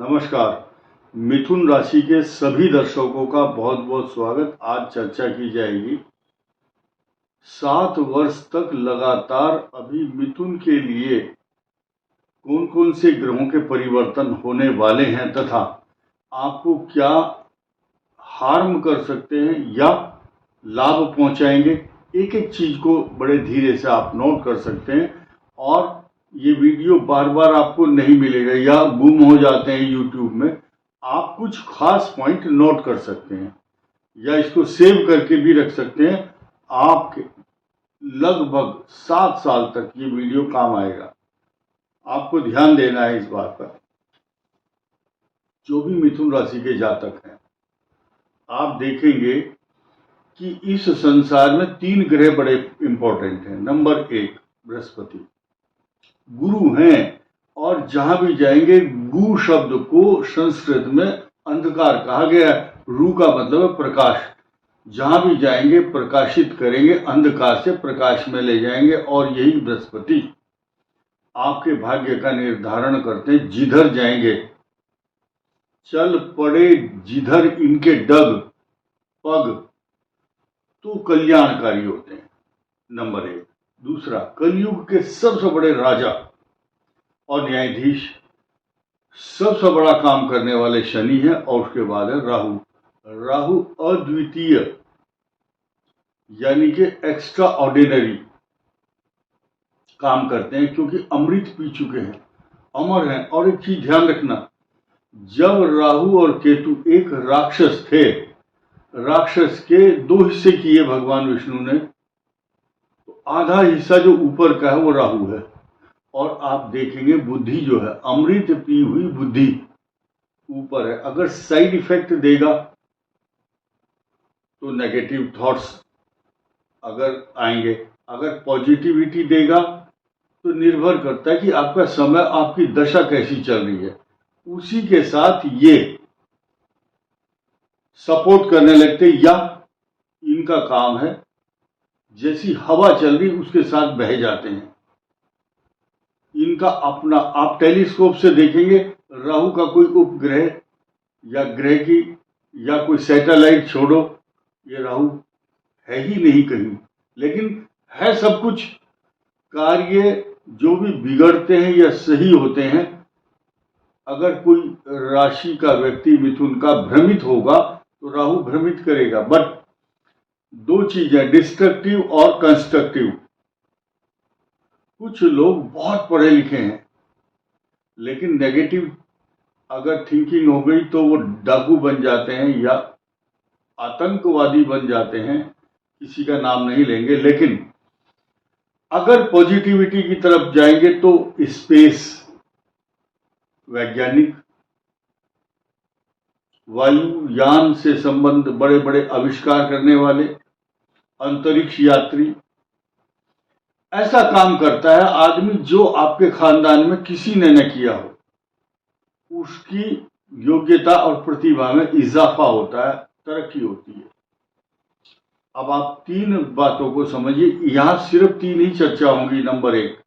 नमस्कार। मिथुन राशि के सभी दर्शकों का बहुत बहुत स्वागत। आज चर्चा की जाएगी 7 वर्ष तक लगातार अभी मिथुन के लिए कौन कौन से ग्रहों के परिवर्तन होने वाले हैं तथा आपको क्या हार्म कर सकते हैं या लाभ पहुंचाएंगे। एक एक चीज को बड़े धीरे से आप नोट कर सकते हैं और ये वीडियो बार बार आपको नहीं मिलेगा या गुम हो जाते हैं यूट्यूब में। आप कुछ खास पॉइंट नोट कर सकते हैं या इसको सेव करके भी रख सकते हैं। आपके लगभग 7 साल तक ये वीडियो काम आएगा। आपको ध्यान देना है इस बात पर। जो भी मिथुन राशि के जातक हैं, आप देखेंगे कि इस संसार में 3 ग्रह बड़े इंपॉर्टेंट हैं। नंबर 1 बृहस्पति, गुरु हैं और जहां भी जाएंगे, गु शब्द को संस्कृत में अंधकार कहा गया है। रू का मतलब है प्रकाश। जहां भी जाएंगे प्रकाशित करेंगे, अंधकार से प्रकाश में ले जाएंगे और यही बृहस्पति आपके भाग्य का निर्धारण करते हैं। जिधर जाएंगे, चल पड़े जिधर इनके डग पग तो कल्याणकारी होते हैं। नंबर 1। दूसरा, कलयुग के सबसे बड़े राजा और न्यायाधीश, सबसे बड़ा काम करने वाले शनि है और उसके बाद है राहु। राहु अद्वितीय यानी कि एक्स्ट्रा ऑर्डिनरी काम करते हैं क्योंकि अमृत पी चुके हैं, अमर हैं। और एक चीज ध्यान रखना, जब राहु और केतु एक राक्षस थे, राक्षस के 2 हिस्से किए भगवान विष्णु ने, तो आधा हिस्सा जो ऊपर का है वो राहु है। और आप देखेंगे बुद्धि जो है, अमृत पी हुई बुद्धि ऊपर है। अगर साइड इफेक्ट देगा तो नेगेटिव थॉट्स अगर आएंगे, अगर पॉजिटिविटी देगा तो निर्भर करता है कि आपका समय, आपकी दशा कैसी चल रही है, उसी के साथ ये सपोर्ट करने लगते या इनका काम है जैसी हवा चल रही उसके साथ बह जाते हैं। इनका अपना, आप टेलीस्कोप से देखेंगे, राहु का कोई उपग्रह या ग्रह की या कोई सैटेलाइट छोड़ो, ये राहु है ही नहीं कहीं। लेकिन है सब कुछ। कार्य जो भी बिगड़ते हैं या सही होते हैं, अगर कोई राशि का व्यक्ति मिथुन का भ्रमित होगा तो राहु भ्रमित करेगा। बट 2 चीजें, डिस्ट्रक्टिव और कंस्ट्रक्टिव। कुछ लोग बहुत पढ़े लिखे हैं लेकिन नेगेटिव अगर थिंकिंग हो गई तो वो डाकू बन जाते हैं या आतंकवादी बन जाते हैं। किसी का नाम नहीं लेंगे, लेकिन अगर पॉजिटिविटी की तरफ जाएंगे तो स्पेस, वैज्ञानिक, वायुयान से संबंध, बड़े बड़े आविष्कार करने वाले, अंतरिक्ष यात्री, ऐसा काम करता है आदमी जो आपके खानदान में किसी ने न किया हो। उसकी योग्यता और प्रतिभा में इजाफा होता है, तरक्की होती है। अब आप 3 बातों को समझिए। यहां सिर्फ 3 ही चर्चा होंगी। नंबर 1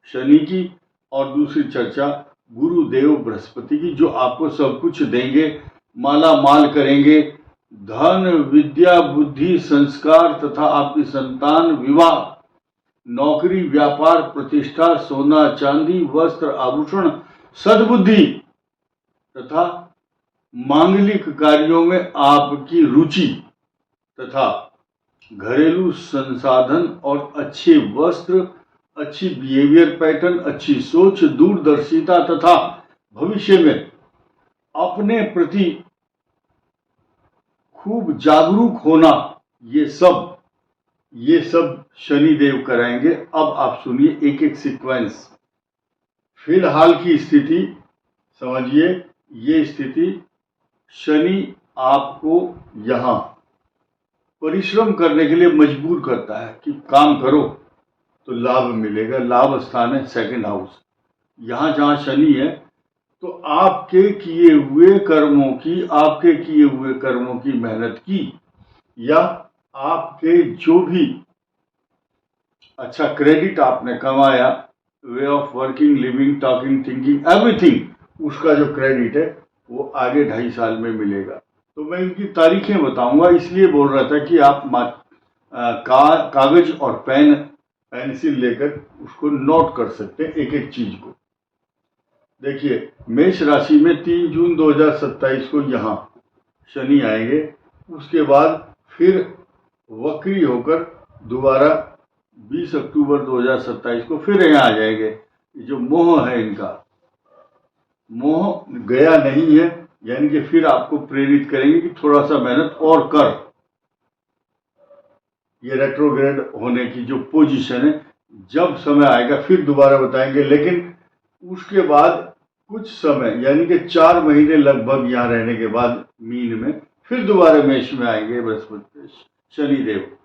शनि की और दूसरी चर्चा गुरुदेव बृहस्पति की, जो आपको सब कुछ देंगे, माला माल करेंगे। धन, विद्या, बुद्धि, संस्कार तथा आपकी संतान, विवाह, नौकरी, व्यापार, प्रतिष्ठा, सोना चांदी, वस्त्र, आभूषण, सद्बुद्धि तथा मांगलिक कार्यों में आपकी रुचि तथा घरेलू संसाधन और अच्छे वस्त्र, अच्छी बिहेवियर पैटर्न, अच्छी सोच, दूरदर्शिता तथा भविष्य में अपने प्रति खूब जागरूक होना, ये सब शनिदेव कराएंगे। अब आप सुनिए एक एक सीक्वेंस। फिलहाल की स्थिति समझिए। ये स्थिति, शनि आपको यहां परिश्रम करने के लिए मजबूर करता है कि काम करो तो लाभ मिलेगा। लाभ स्थान है 2nd हाउस। यहां जहां शनि है तो आपके किए हुए कर्मों की मेहनत की या आपके जो भी अच्छा क्रेडिट आपने कमाया, way of working, living, talking, thinking, everything, उसका जो क्रेडिट है वो आगे 2.5 साल में मिलेगा। तो मैं इनकी तारीखें बताऊंगा, इसलिए बोल रहा था कि आप कागज और पेंसिल लेकर उसको नोट कर सकते हैं एक एक चीज को। देखिए, मेष राशि में 3 जून 2027 को यहाँ शनि आएंगे। उसके बाद फिर वक्री होकर दोबारा 20 अक्टूबर 2027 को फिर यहाँ आ जाएंगे। जो मोह है, इनका मोह गया नहीं है, यानी कि फिर आपको प्रेरित करेंगे कि थोड़ा सा मेहनत और कर। ये रेट्रोग्रेड होने की जो पोजीशन है, जब समय आएगा फिर दोबारा बताएंगे, लेकिन उसके बाद कुछ समय यानी कि 4 महीने लगभग यहाँ रहने के बाद मीन में फिर दोबारा मेष में आएंगे बृहस्पति शनि देव।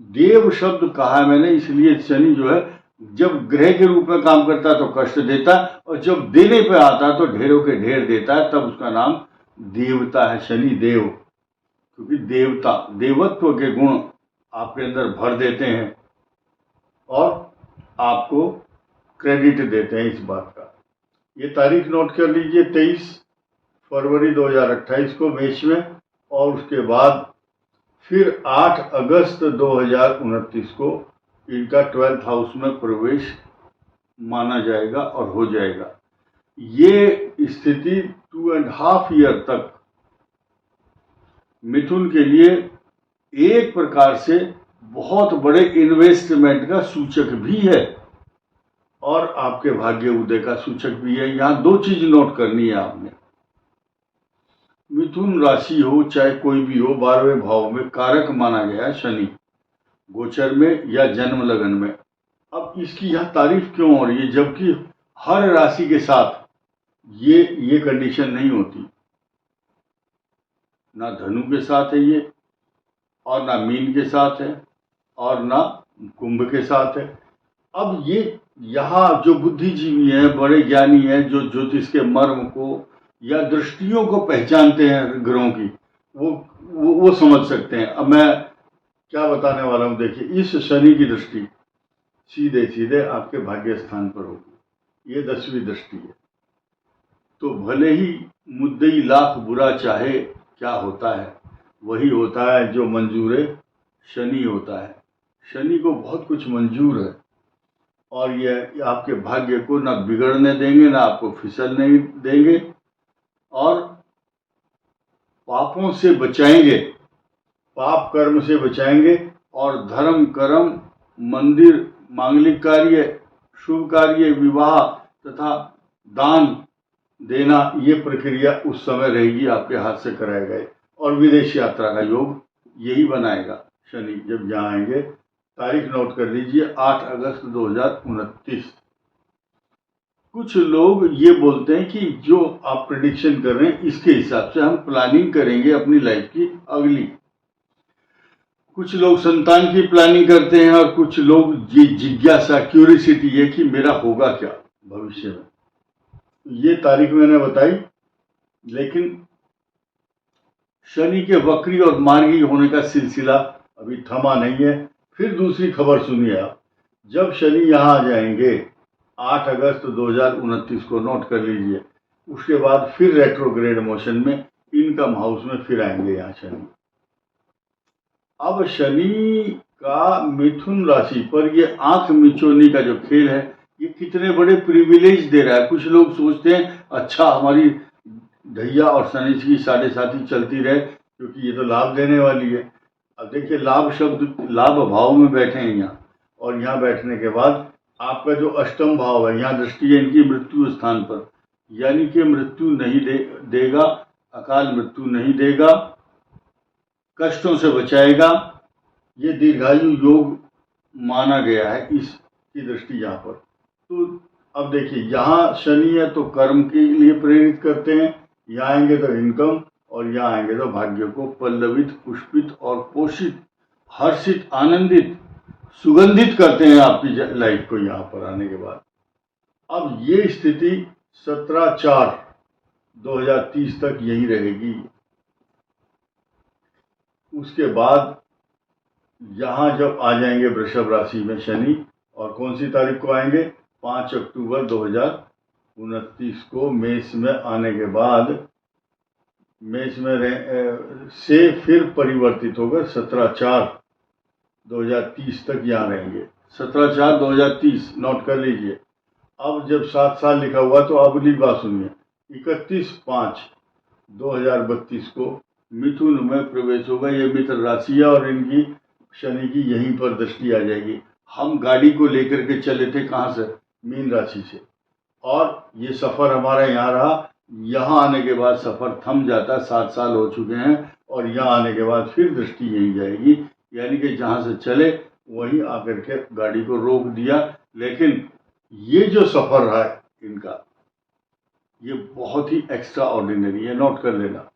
देव शब्द कहा है मैंने, इसलिए शनि जो है जब ग्रह के रूप में काम करता है तो कष्ट देता है, और जब देने पे आता है तो ढेरों के ढेर देता है, तब उसका नाम देवता है, शनि देव। क्योंकि देवता देवत्व के गुण आपके अंदर भर देते हैं और आपको क्रेडिट देते हैं इस बात का। ये तारीख नोट कर लीजिए, 23 फरवरी 2028 को मेष में, और उसके बाद फिर 8 अगस्त 2029 को इनका 12th हाउस में प्रवेश माना जाएगा और हो जाएगा। ये स्थिति 2.5 ईयर तक मिथुन के लिए एक प्रकार से बहुत बड़े इन्वेस्टमेंट का सूचक भी है और आपके भाग्य उदय का सूचक भी है। यहाँ 2 चीज नोट करनी है आपने। मिथुन राशि हो चाहे कोई भी हो, 12वें भाव में कारक माना गया है शनि, गोचर में या जन्म लगन में। अब इसकी यहाँ तारीफ क्यों हो रही है, जबकि हर राशि के साथ ये कंडीशन नहीं होती। ना धनु के साथ है ये, और ना मीन के साथ है, और ना कुंभ के साथ है। अब ये यहाँ जो बुद्धिजीवी हैं, बड़े ज्ञानी हैं, जो ज्योतिष के मर्म को या दृष्टियों को पहचानते हैं ग्रहों की, वो समझ सकते हैं। अब मैं क्या बताने वाला हूँ, देखिए, इस शनि की दृष्टि सीधे सीधे आपके भाग्य स्थान पर होगी। ये 10वीं दृष्टि है। तो भले ही मुद्दई लाख बुरा चाहे, क्या होता है वही होता है जो मंजूर है शनि होता है। शनि को बहुत कुछ मंजूर है, और ये आपके भाग्य को ना बिगड़ने देंगे, ना आपको फिसलने देंगे, और पापों से बचाएंगे, पाप कर्म से बचाएंगे, और धर्म कर्म, मंदिर, मांगलिक कार्य, शुभ कार्य, विवाह तथा दान देना, ये प्रक्रिया उस समय रहेगी, आपके हाथ से कराए गए। और विदेश यात्रा का योग यही बनाएगा शनि जब यहाँ आएंगे। तारीख नोट कर लीजिए, 8 अगस्त 2029। कुछ लोग ये बोलते हैं कि जो आप प्रेडिक्शन कर रहे हैं इसके हिसाब से हम प्लानिंग करेंगे अपनी लाइफ की अगली। कुछ लोग संतान की प्लानिंग करते हैं, और कुछ लोग जिज्ञासा, क्यूरियोसिटी है कि मेरा होगा क्या भविष्य में। ये तारीख मैंने बताई, लेकिन शनि के वक्री और मार्गी होने का सिलसिला अभी थमा नहीं है। फिर दूसरी खबर सुनिए आप, जब शनि यहाँ आ जाएंगे 8 अगस्त 2029 को नोट कर लीजिए, उसके बाद फिर रेट्रोग्रेड मोशन में इनकम हाउस में फिर आएंगे यहाँ शनि। अब शनि का मिथुन राशि पर ये आंख मिचोनी का जो खेल है, ये कितने बड़े प्रिविलेज दे रहा है। कुछ लोग सोचते हैं अच्छा हमारी ढैया और शनि की साढ़े साथी चलती रहे, क्योंकि ये तो लाभ देने वाली है। अब देखिए, लाभ शब्द, लाभ भाव में बैठे हैं यहाँ, और यहाँ बैठने के बाद आपका जो अष्टम भाव है, यहाँ दृष्टि है इनकी मृत्यु स्थान पर, यानी कि मृत्यु नहीं देगा, अकाल मृत्यु नहीं देगा, कष्टों से बचाएगा। ये दीर्घायु योग माना गया है इसकी दृष्टि यहाँ पर। तो अब देखिए, यहाँ शनि है तो कर्म के लिए प्रेरित करते हैं, यहाँ आएंगे तो इनकम, और यहाँ आएंगे तो भाग्य को पल्लवित, पुष्पित और पोषित, हर्षित, आनंदित, सुगंधित करते हैं आपकी लाइफ को यहाँ पर आने के बाद। अब ये स्थिति 17/4/2030 तक यही रहेगी। उसके बाद यहाँ जब आ जाएंगे वृषभ राशि में शनि, और कौन सी तारीख को आएंगे, 5 अक्टूबर 2029 को मेष में आने के बाद मेष में से फिर परिवर्तित होकर 17/4/2030 तक यहाँ रहेंगे। 17/4/2030 नोट कर लीजिए। अब जब 7 साल लिखा हुआ तो अब अगली बात सुनिए। 31/5/2032 को मिथुन में प्रवेश होगा। ये मित्र राशि है और इनकी शनि की यहीं पर दृष्टि आ जाएगी। हम गाड़ी को लेकर के चले थे कहाँ से? मीन राशि से, और ये सफर हमारा यहाँ रहा। यहाँ आने के बाद सफर थम जाता है। 7 साल हो चुके हैं और यहाँ आने के बाद फिर दृष्टि यहीं जाएगी, यानी कि जहाँ से चले वहीं आकर के गाड़ी को रोक दिया। लेकिन ये जो सफर रहा है इनका, ये बहुत ही एक्स्ट्रा ऑर्डिनरी है, नोट कर लेना।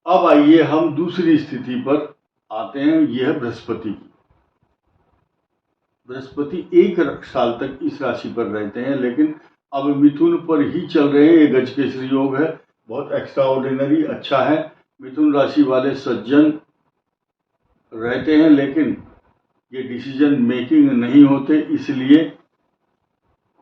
अब आइए हम दूसरी स्थिति पर आते हैं, यह है बृहस्पति की। बृहस्पति 1 साल तक इस राशि पर रहते हैं, लेकिन अब मिथुन पर ही चल रहे हैं। ये गजकेसरी योग है, बहुत एक्स्ट्रा ऑर्डिनरी, अच्छा है। मिथुन राशि वाले सज्जन रहते हैं, लेकिन ये डिसीजन मेकिंग नहीं होते, इसलिए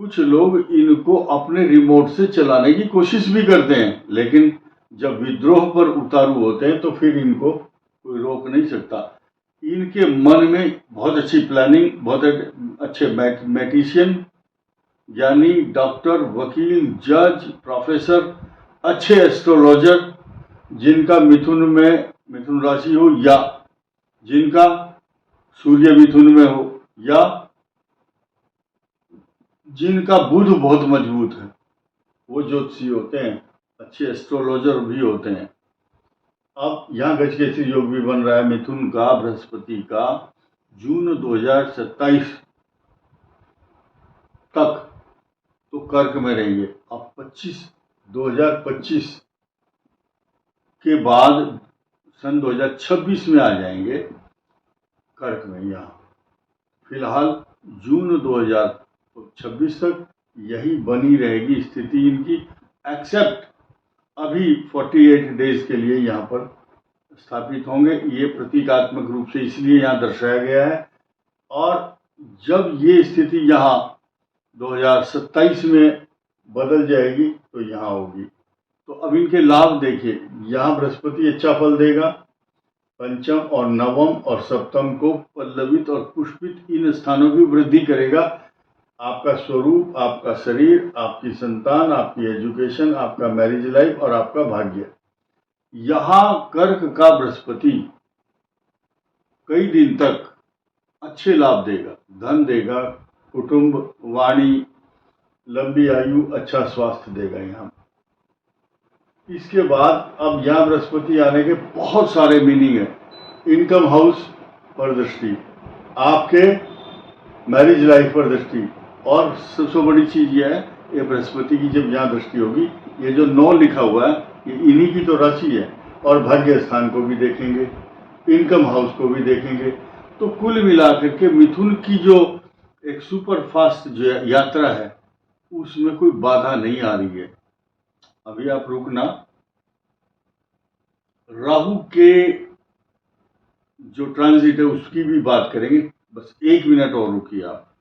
कुछ लोग इनको अपने रिमोट से चलाने की कोशिश भी करते हैं, लेकिन जब विद्रोह पर उतारू होते हैं तो फिर इनको कोई रोक नहीं सकता। इनके मन में बहुत अच्छी प्लानिंग, बहुत अच्छे मैथमेटिशियन, यानी डॉक्टर, वकील, जज, प्रोफेसर, अच्छे एस्ट्रोलॉजर, जिनका मिथुन राशि हो या जिनका सूर्य मिथुन में हो या जिनका बुध बहुत मजबूत है, वो ज्योतिषी होते हैं, अच्छे एस्ट्रोलॉजर भी होते हैं। अब यहाँ गजकेसरी योग भी बन रहा है मिथुन का, बृहस्पति का, जून 2027 तक तो कर्क में रहेंगे। अब 2025 के बाद सन 2026 में आ जाएंगे कर्क में। यहाँ फिलहाल जून 2026 तक यही बनी रहेगी स्थिति इनकी, एक्सेप्ट अभी 48 डेज के लिए यहाँ पर स्थापित होंगे। ये प्रतीकात्मक रूप से इसलिए यहाँ दर्शाया गया है। और जब ये स्थिति यहाँ 2027 में बदल जाएगी तो यहाँ होगी। तो अब इनके लाभ देखिए, यहाँ बृहस्पति अच्छा फल देगा। पंचम और नवम और सप्तम को पल्लवित और पुष्पित इन स्थानों की वृद्धि करेगा। आपका स्वरूप, आपका शरीर, आपकी संतान, आपकी एजुकेशन, आपका मैरिज लाइफ और आपका भाग्य। यहाँ कर्क का बृहस्पति कई दिन तक अच्छे लाभ देगा, धन देगा, कुटुंब, वाणी, लंबी आयु, अच्छा स्वास्थ्य देगा। यहाँ इसके बाद अब यहाँ बृहस्पति आने के बहुत सारे मीनिंग है। इनकम हाउस पर दृष्टि, आपके मैरिज लाइफ पर दृष्टि, और सबसे बड़ी चीज यह है, ये बृहस्पति की जब यहाँ दृष्टि होगी, ये जो 9 लिखा हुआ है ये इन्हीं की तो राशि है, और भाग्य स्थान को भी देखेंगे, इनकम हाउस को भी देखेंगे। तो कुल मिलाकर के मिथुन की जो एक सुपर फास्ट जो यात्रा है उसमें कोई बाधा नहीं आ रही है। अभी आप रुकना, राहु के जो ट्रांजिट है उसकी भी बात करेंगे, बस 1 मिनट और रुकिए आप।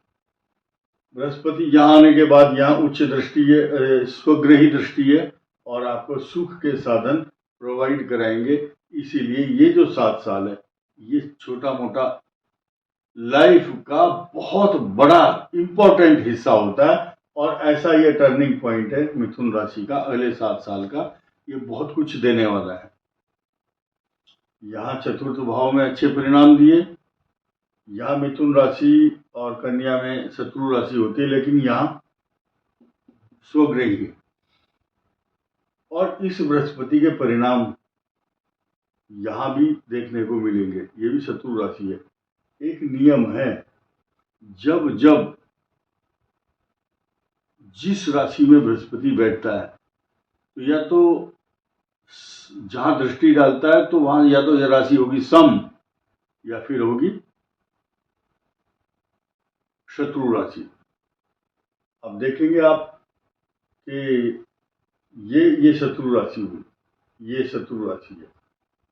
बृहस्पति यहाँ आने के बाद यहाँ उच्च दृष्टि है, स्वग्रही दृष्टि है, और आपको सुख के साधन प्रोवाइड कराएंगे। इसीलिए ये जो 7 साल है ये छोटा मोटा लाइफ का बहुत बड़ा इंपॉर्टेंट हिस्सा होता है, और ऐसा ये टर्निंग पॉइंट है मिथुन राशि का अगले 7 साल का। ये बहुत कुछ देने वाला है। यहाँ चतुर्थ भाव में अच्छे परिणाम दिए। यहाँ मिथुन राशि और कन्या में शत्रु राशि होती है, लेकिन यहाँ स्वग्रही है। और इस बृहस्पति के परिणाम यहाँ भी देखने को मिलेंगे। ये भी शत्रु राशि है। एक नियम है, जब जब जिस राशि में बृहस्पति बैठता है तो या तो जहां दृष्टि डालता है तो वहां या तो यह राशि होगी सम या फिर होगी शत्रु राशि। अब देखेंगे आप कि ये शत्रु राशि हुई, ये शत्रु राशि है।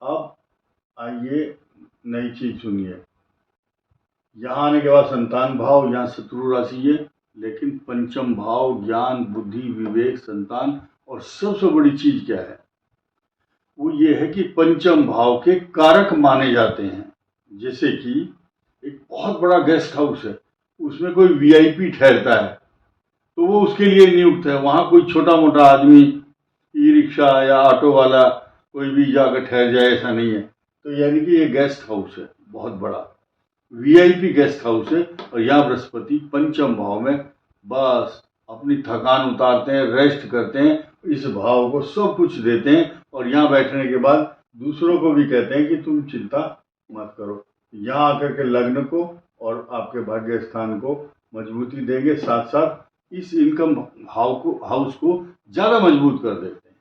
अब आइए नई चीज सुनिए। यहाँ आने के बाद संतान भाव, यहाँ शत्रु राशि है, लेकिन पंचम भाव ज्ञान, बुद्धि, विवेक, संतान, और सबसे बड़ी चीज क्या है, वो ये है कि पंचम भाव के कारक माने जाते हैं। जैसे कि एक बहुत बड़ा गेस्ट हाउस है, उसमें कोई वीआईपी ठहरता है तो वो उसके लिए नियुक्त है। वहां कोई छोटा मोटा आदमी, ई रिक्शा या ऑटो वाला कोई भी जाकर ठहर जाए, ऐसा नहीं है। तो यानी कि ये गेस्ट हाउस है, बहुत बड़ा वीआईपी गेस्ट हाउस है। और यहाँ बृहस्पति पंचम भाव में बस अपनी थकान उतारते हैं, रेस्ट करते हैं, इस भाव को सब कुछ देते हैं। और यहाँ बैठने के बाद दूसरों को भी कहते हैं कि तुम चिंता मत करो। यहाँ आकर के लग्न को और आपके भाग्य स्थान को मजबूती देंगे, साथ साथ इस इनकम हाउस को ज्यादा मजबूत कर देते हैं।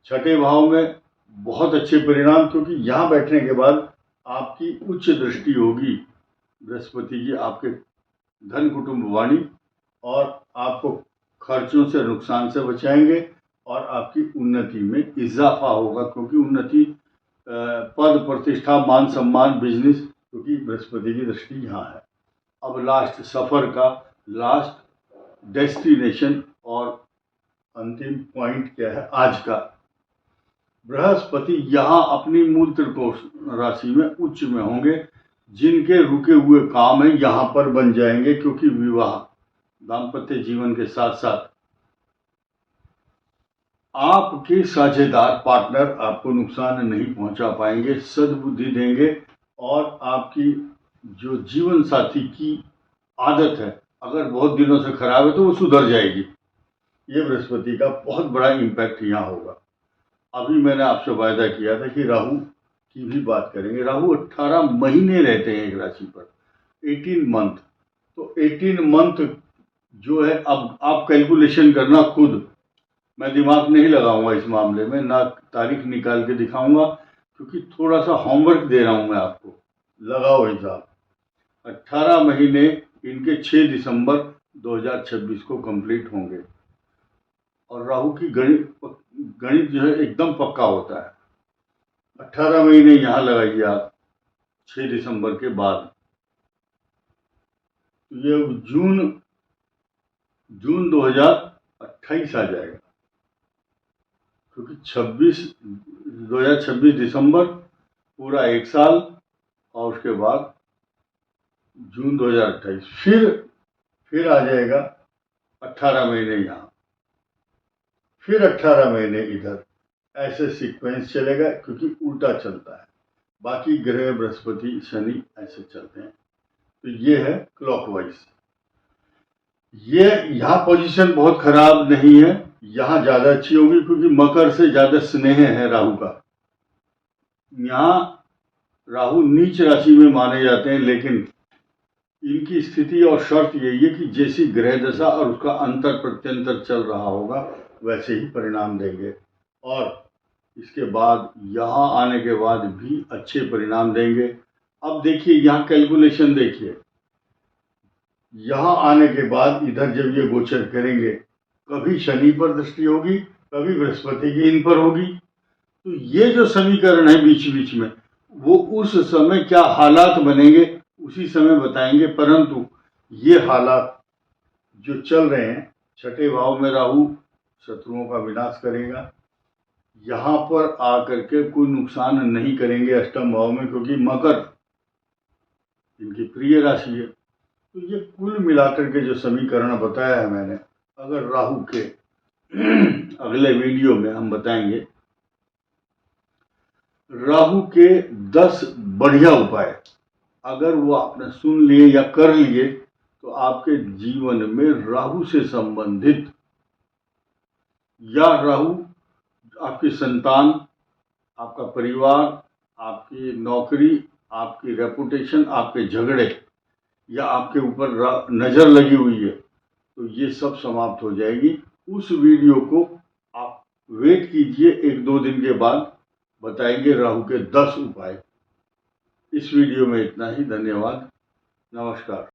छठे भाव में बहुत अच्छे परिणाम, क्योंकि यहाँ बैठने के बाद आपकी उच्च दृष्टि होगी बृहस्पति की आपके धन कुटुंब वाणी, और आपको खर्चों से, नुकसान से बचाएंगे और आपकी उन्नति में इजाफा होगा। क्योंकि उन्नति पद प्रतिष्ठा मान सम्मान बिजनेस, क्योंकि बृहस्पति की दृष्टि यहाँ है। अब लास्ट सफर का लास्ट डेस्टिनेशन और अंतिम पॉइंट क्या है आज का। बृहस्पति यहाँ अपनी मूल त्रिकोण राशि में उच्च में होंगे। जिनके रुके हुए काम है यहाँ पर बन जाएंगे, क्योंकि विवाह दाम्पत्य जीवन के साथ साथ आपके साझेदार पार्टनर आपको नुकसान नहीं पहुंचा पाएंगे, सद्बुद्धि देंगे। और आपकी जो जीवन साथी की आदत है, अगर बहुत दिनों से खराब है तो वो सुधर जाएगी। ये बृहस्पति का बहुत बड़ा इम्पैक्ट यहाँ होगा। अभी मैंने आपसे वायदा किया था कि राहु की भी बात करेंगे। राहु 18 महीने रहते हैं एक राशि पर, 18 मंथ। तो 18 मंथ जो है, अब आप कैलकुलेशन करना खुद, मैं दिमाग नहीं लगाऊंगा इस मामले में, ना तारीख निकाल के दिखाऊंगा, क्योंकि थोड़ा सा होमवर्क दे रहा हूं मैं आपको। लगाओ हिसाब, 18 महीने इनके 6 दिसंबर 2026 को कंप्लीट होंगे। और राहु की गणित जो है एकदम पक्का होता है। 18 महीने यहाँ लगाइए आप 6 दिसंबर के बाद, तो ये जून 2028 आ जाएगा। क्योंकि 2026 दिसंबर पूरा एक साल, और उसके बाद जून 2028 फिर आ जाएगा 18 महीने यहाँ, फिर 18 महीने इधर, ऐसे सीक्वेंस चलेगा। क्योंकि उल्टा चलता है, बाकी ग्रह बृहस्पति शनि ऐसे चलते हैं। तो ये है क्लॉकवाइज। ये यहाँ पोजीशन बहुत खराब नहीं है, यहाँ ज्यादा अच्छी होगी, क्योंकि मकर से ज्यादा स्नेह है राहु का। यहाँ राहु नीच राशि में माने जाते हैं, लेकिन इनकी स्थिति और शर्त यही है कि जैसी ग्रह दशा और उसका अंतर प्रत्यंतर चल रहा होगा वैसे ही परिणाम देंगे। और इसके बाद यहाँ आने के बाद भी अच्छे परिणाम देंगे। अब देखिए यहाँ कैलकुलेशन देखिए, यहाँ आने के बाद इधर जब ये गोचर करेंगे, कभी शनि पर दृष्टि होगी, कभी बृहस्पति की इन पर होगी। तो ये जो समीकरण है बीच बीच में, वो उस समय क्या हालात बनेंगे उसी समय बताएंगे। परंतु ये हालात जो चल रहे हैं, छठे भाव में राहु शत्रुओं का विनाश करेगा, यहाँ पर आकर के कोई नुकसान नहीं करेंगे अष्टम भाव में, क्योंकि मकर इनकी प्रिय राशि है। तो ये कुल मिलाकर के जो समीकरण बताया है मैंने, अगर राहु के अगले वीडियो में हम बताएंगे राहु के 10 बढ़िया उपाय, अगर वो आपने सुन लिए या कर लिए तो आपके जीवन में राहु से संबंधित, या राहु आपकी संतान, आपका परिवार, आपकी नौकरी, आपकी रेपुटेशन, आपके झगड़े, या आपके ऊपर नजर लगी हुई है, तो ये सब समाप्त हो जाएगी। उस वीडियो को आप वेट कीजिए, 1-2 दिन के बाद बताएंगे राहु के 10 उपाय। इस वीडियो में इतना ही। धन्यवाद, नमस्कार।